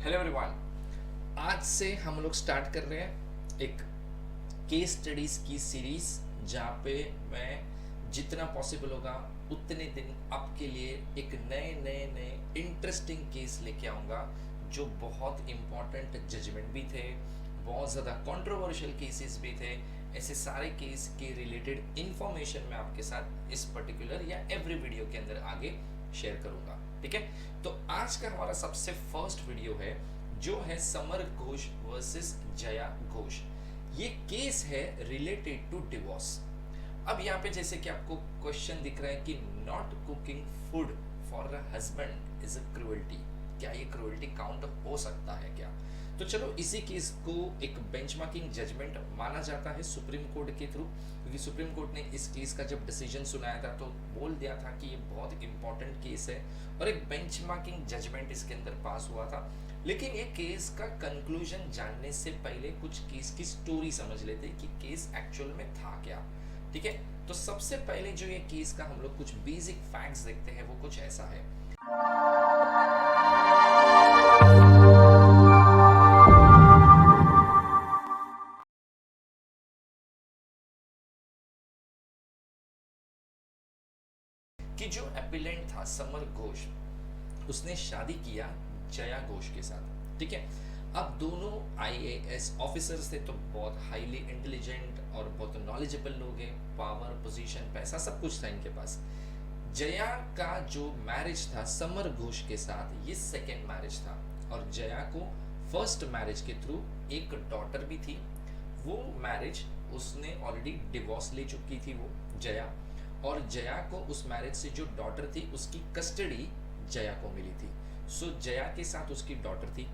Hello everyone. आज से हम लोग स्टार्ट कर रहे हैं एक केस स्टडीज की सीरीज, जहाँ पे मैं जितना पॉसिबल होगा उतने दिन आपके लिए एक नए नए नए इंटरेस्टिंग केस लेके आऊँगा, जो बहुत इम्पोर्टेंट जजमेंट भी थे, बहुत ज़्यादा कंट्रोवर्शियल केसेस भी थे। ऐसे सारे केस के रिलेटेड इंफॉर्मेशन मैं आपके साथ इस पर्टिकुलर या एवरी वीडियो के अंदर आगे शेयर करूँगा। ठीक है, तो आज का हमारा सबसे फर्स्ट वीडियो है, जो है समर घोष वर्सेस जया घोष। ये केस है रिलेटेड टू डिवोर्स। अब यहाँ पे जैसे कि आपको क्वेश्चन दिख रहा है कि not cooking food for a husband is a cruelty, क्या ये क्रुएल्टी काउंट हो सकता है क्या? तो चलो इसी केस को एक बेंचमार्किंग जजमेंट माना जाता है सुप्रीम कोर्ट के थ्रू, क्योंकि सुप्रीम कोर्ट ने इस केस का जब डिसीजन सुनाया था तो बोल दिया था कि ये बहुत इंपॉर्टेंट केस है और एक बेंचमार्किंग जजमेंट इसके अंदर पास हुआ था। लेकिन ये केस का कंक्लूजन जानने से पहले कुछ केस की स्टोरी समझ लेते हैं कि केस एक्चुअल में था क्या। ठीक है, तो सबसे पहले जो ये केस का हम लोग कुछ बेसिक फैक्ट्स देखते हैं, वो कुछ ऐसा है कि जो एपिलेंट था समर घोष, उसने शादी किया जया घोष के साथ। ठीक है, अब दोनों आईएएस ऑफिसर्स थे, तो बहुत हाईली इंटेलिजेंट और बहुत नॉलेजेबल लोग हैं, पावर पोजीशन पैसा सब कुछ था इनके पास। जया का जो मैरिज था समर घोष के साथ, ये सेकेंड मैरिज था, और जया को फर्स्ट मैरिज के थ्रू एक डॉटर भी थी। वो मैरिज उसने ऑलरेडी डिवोर्स ले चुकी थी वो जया, और जया को उस मैरिज से जो डॉटर थी उसकी कस्टडी जया को मिली थी। सो जया के साथ उसकी डॉटर थी।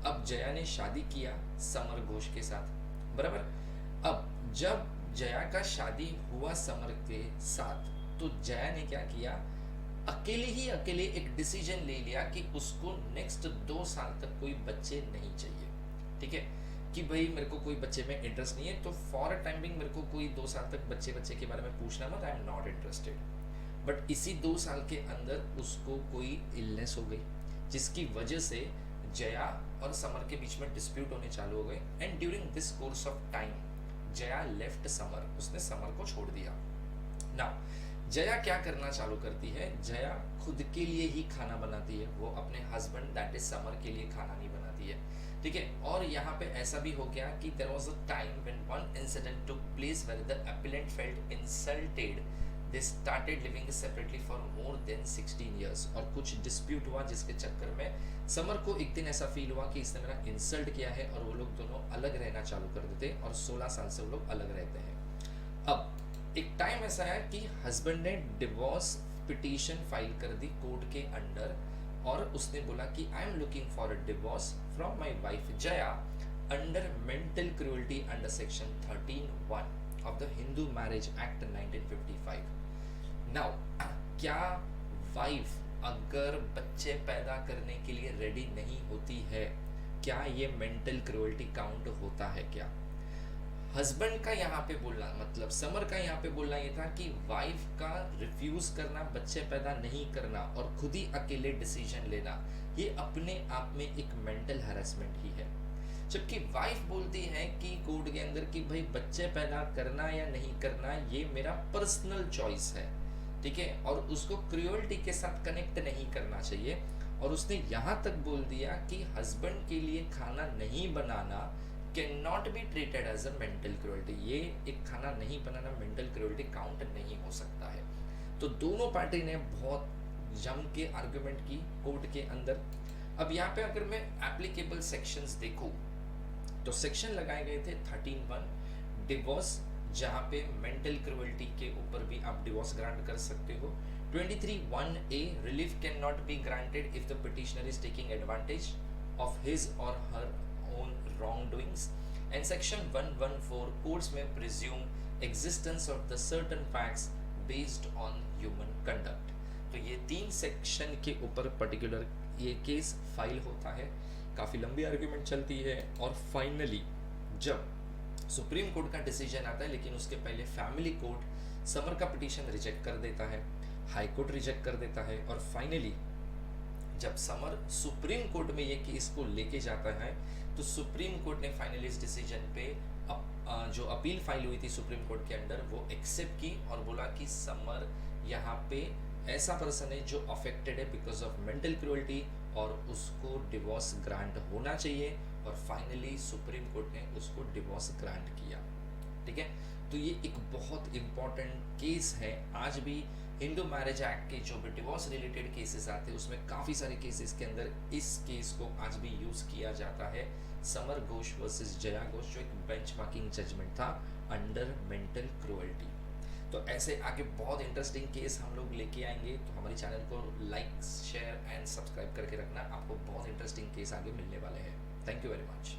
अब जया ने शादी किया समर घोष के साथ, बराबर। अब जब जया का शादी हुआ समर के साथ, तो जया ने क्या किया, अकेले एक डिसीजन ले लिया कि उसको नेक्स्ट 2 साल तक कोई बच्चे नहीं चाहिए। ठीक है, कि भाई मेरे को कोई बच्चे में इंटरेस्ट नहीं है, तो फॉर अ टाइम बिंग मेरे को कोई 2 साल तक बच्चे के बारे में पूछना मत, I am not interested. But इसी 2 साल के अंदर उसको कोई इलनेस हो गई, जिसकी वजह से जया और समर के बीच में डिस्प्यूट होने चालू हो गए। And during this course of time Jaya left summer, उसने समर को छोड़ दिया। नाउ जया क्या करना चालू करती है, जया खुद के लिए ही खाना बनाती है, वो अपने हस्बैंड दैट इज समर के लिए खाना नहीं बनाती है। ठीक है, और यहाँ पे ऐसा भी हो गया कि there was a time when one incident took place where the appellant felt insulted, they started living separately for more than 16 years. और कुछ डिस्प्यूट हुआ जिसके चक्कर में समर को एक दिन ऐसा फील हुआ कि इसने मेरा इंसल्ट किया है, और वो लोग दोनों अलग रहना चालू कर देते, और 16 साल से वो लोग अलग रहते हैं। अब एक टाइम ऐसा है कि हस्बैंड ने डिवोर्स पिटीशन फाइल कर दी कोर्ट के अंडर, और उसने बोला कि I am looking for a divorce from my wife Jaya under mental cruelty under section 13(1) of the Hindu marriage act 1955। Now क्या वाइफ अगर बच्चे पैदा करने के लिए रेडी नहीं होती है, क्या ये मेंटल क्रूएल्टी काउंट होता है क्या? हस्बैंड का यहाँ पे बोलना, मतलब समर का यहाँ पे बोलना ये था कि वाइफ का रिफ्यूज करना, बच्चे पैदा नहीं करना और खुद ही अकेले डिसीजन लेना, ये अपने आप में एक मेंटल हैरेसमेंट ही है। जबकि वाइफ बोलती है कि कोर्ट के अंदर कि भाई बच्चे पैदा करना या नहीं करना ये मेरा पर्सनल चॉइस है। ठीक है, और उसको क्रूएल्टी के साथ कनेक्ट नहीं करना चाहिए। और उसने यहाँ तक बोल दिया कि हस्बैंड के लिए खाना नहीं बनाना can not be treated as a mental cruelty, ये एक खाना नहीं बनाना मेंटल क्रूएल्टी काउंट नहीं हो सकता है। तो दोनों पार्टी ने बहुत जम के आर्गुमेंट की कोर्ट के अंदर। अब यहाँ पे अगर मैं एप्लीकेबल सेक्शंस देखूं, तो सेक्शन लगाए गए थे 13(1) डिवोर्स, जहाँ पे मेंटल क्रूएल्टी के ऊपर भी आप डिवोर्स ग्रांट कर सकते हो। 23(1)(a) relief can not be granted if the petitioner is taking advantage of his और हर own wrongdoings, and section 114 courts may presume existence of the certain facts based on human conduct। तो ये 3 section के ऊपर particular ये case file होता है, काफ़ी लंबी आर्ग्यूमेंट चलती है, और फाइनली जब सुप्रीम कोर्ट का डिसीजन आता है, लेकिन उसके पहले फैमिली कोर्ट समर का पिटीशन रिजेक्ट कर देता है, हाई कोर्ट रिजेक्ट कर देता है, और फाइनली जब समर सुप्रीम कोर्ट में ये केस को लेके जाता है, तो सुप्रीम कोर्ट ने फाइनली इस डिसीजन पे जो अपील फाइल हुई थी सुप्रीम कोर्ट के अंडर वो एक्सेप्ट की और बोला कि समर यहाँ पे ऐसा पर्सन है जो अफेक्टेड है बिकॉज ऑफ मेंटल क्रूअल्टी और उसको डिवोर्स ग्रांट होना चाहिए, और फाइनली सुप्रीम कोर्ट ने उसको डिवोर्स ग्रांट किया। ठीक है, तो ये एक बहुत इम्पॉर्टेंट केस है। आज भी हिंदू मैरिज एक्ट के जो भी डिवोर्स रिलेटेड केसेस आते हैं उसमें काफ़ी सारे केसेस के अंदर इस केस को आज भी यूज़ किया जाता है। समर घोष वर्सेस जया घोष जो एक बेंचमार्किंग जजमेंट था अंडर मेंटल क्रूअल्टी। तो ऐसे आगे बहुत इंटरेस्टिंग केस हम लोग लेके आएंगे, तो हमारे चैनल को लाइक शेयर एंड सब्सक्राइब करके रखना, आपको बहुत इंटरेस्टिंग केस आगे मिलने वाले हैं। Thank you very much.